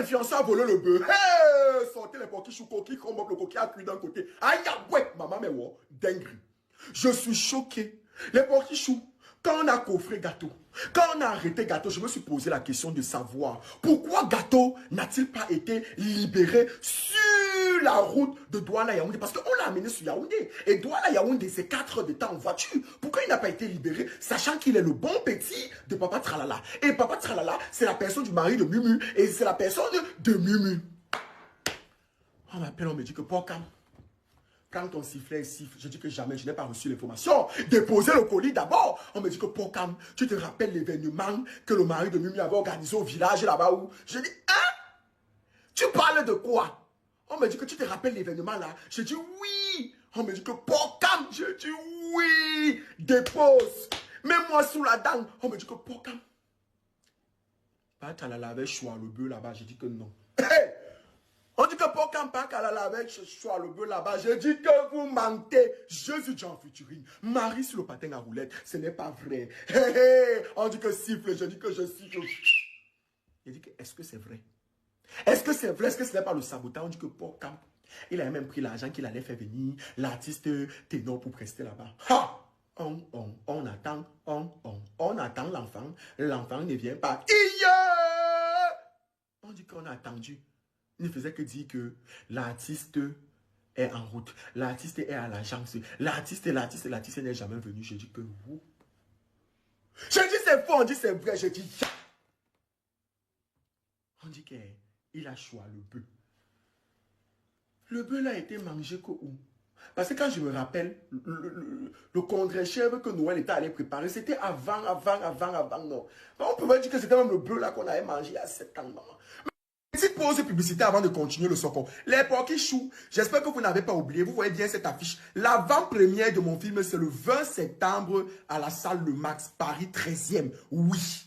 influenceur a volé le bœuf. Hey, sortez les poquichous, coquilles, cromboc, le coquille à cuire d'un côté. Aïe, ouais, maman, mais ouais, dingue. Je suis choqué. Les poquichous, quand on a coffré gâteau, quand on a arrêté gâteau, je me suis posé la question de savoir pourquoi gâteau n'a-t-il pas été libéré sur la route de Douala Yaoundé, parce qu'on l'a amené sur Yaoundé. Et Douala Yaoundé, c'est 4 heures de temps en voiture. Pourquoi il n'a pas été libéré, sachant qu'il est le bon petit de Papa Tralala. Et Papa Tralala, c'est la personne du mari de Mumu. Et c'est la personne de Mumu. On m'appelle, on me dit que Pokam, quand ton sifflet siffle, je dis que jamais, je n'ai pas reçu l'information. Déposez le colis d'abord. On me dit que Pokam, tu te rappelles l'événement que le mari de Mumu avait organisé au village là-bas où... Je dis, hein? Tu parles de quoi? On me dit que tu te rappelles l'événement là. Je dis oui. On me dit que Pokam. Je dis oui. Dépose. Mets-moi sous la dent. On me dit que Pokam. Pas qu'à la laver choix le bœuf là-bas. Je dis que non. Hey! On dit que Pokam pas qu'à la laver choix le bœuf là-bas. Je dis que vous mentez. Je suis Jean Futurine. Marie sur le patin à roulette. Ce n'est pas vrai. Hey, hey. On dit que siffle. Je dis que je siffle. Je dis que est-ce que c'est vrai? Est-ce que c'est vrai? Est-ce que ce n'est pas le sabotage? On dit que Pokam, il a même pris l'argent qu'il allait faire venir l'artiste ténor pour prester là-bas. Ha! On attend, on attend l'enfant. L'enfant ne vient pas. On dit qu'on a attendu. Il ne faisait que dire que l'artiste est en route. L'artiste est à l'agence. L'artiste n'est jamais venu. Je dis que vous. Je dis c'est faux, on dit c'est vrai. Je dis on dit qu'il a choisi le bœuf. Le bœuf a été mangé que où? Parce que quand je me rappelle, le congrès-chèvre que Noël était allé préparer, c'était avant, non. Mais on pouvait dire que c'était même le bœuf là qu'on avait mangé il y a 7 ans, non. Petite pause publicité avant de continuer le socon. Les poquichous, j'espère que vous n'avez pas oublié, vous voyez bien cette affiche. L'avant-première de mon film, c'est le 20 septembre à la salle Le Max, Paris 13e. Oui.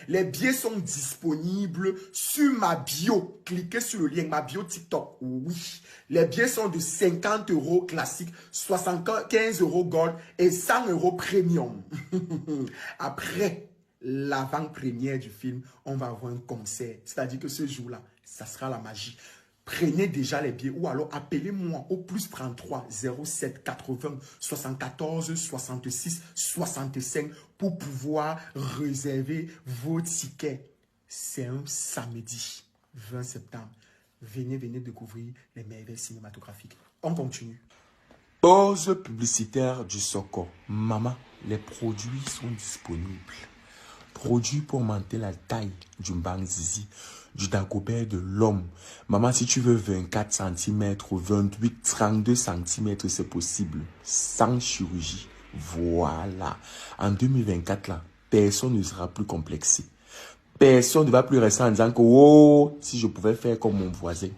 Les billets sont disponibles sur ma bio. Cliquez sur le lien, ma bio TikTok. Oui. Les billets sont de 50 € classique, 75 € gold et 100 € premium. Après l'avant-première du film, on va avoir un concert. C'est-à-dire que ce jour-là, ça sera la magie. Prenez déjà les billets ou alors appelez-moi au plus 33 07 80 74 66 65 pour pouvoir réserver vos tickets. C'est un samedi 20 septembre. Venez découvrir les merveilles cinématographiques. On continue. Pause publicitaire du Soko. Maman, les produits sont disponibles. Produits pour augmenter la taille du Mbang Zizi, du Dagobert de l'homme. Maman, si tu veux 24 cm, 28, 32 cm, c'est possible. Sans chirurgie. Voilà. En 2024, là, personne ne sera plus complexé. Personne ne va plus rester en disant que, oh, si je pouvais faire comme mon voisin.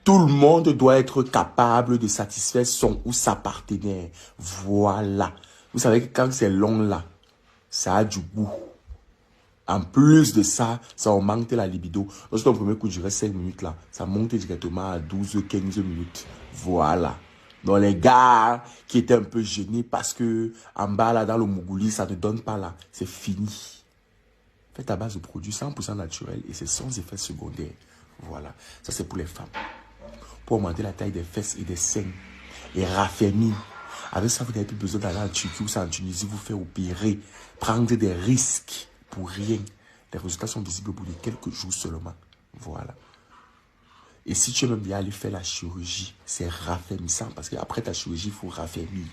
Tout le monde doit être capable de satisfaire son ou sa partenaire. Voilà. Vous savez que quand c'est long là, ça a du goût. En plus de ça, ça augmente la libido. Lorsque ton premier coup durait 5 minutes là, ça monte directement à 12-15 minutes. Voilà. Donc les gars qui étaient un peu gênés parce que en bas là, dans le Mougouli, ça ne donne pas là. C'est fini. Faites à base de produits 100% naturels et c'est sans effet secondaire. Voilà. Ça c'est pour les femmes. Pour augmenter la taille des fesses et des seins. Et raffermir. Avec ça, vous n'avez plus besoin d'aller en Turquie ou en Tunisie, vous faire opérer. Prendre des risques. Pour rien. Les résultats sont visibles au bout de quelques jours seulement. Voilà. Et si tu aimes bien aller faire la chirurgie, c'est raffermissant parce qu'après ta chirurgie, il faut raffermir.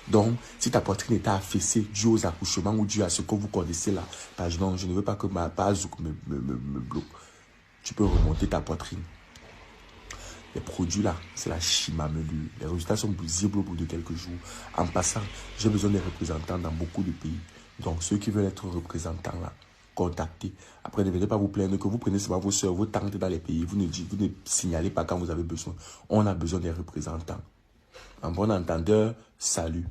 Donc, si ta poitrine est affaissée dû aux accouchements ou dû à ce que vous connaissez là, par exemple, je ne veux pas que ma base me bloque. Tu peux remonter ta poitrine. Les produits là, c'est la chimamelu. Les résultats sont visibles au bout de quelques jours. En passant, j'ai besoin des représentants dans beaucoup de pays. Donc, ceux qui veulent être représentants là, contactez. Après, ne venez pas vous plaindre que vous prenez seulement vos soeurs, vos tantes dans les pays. Vous ne signalez pas quand vous avez besoin. On a besoin des représentants. En bon entendeur, salut.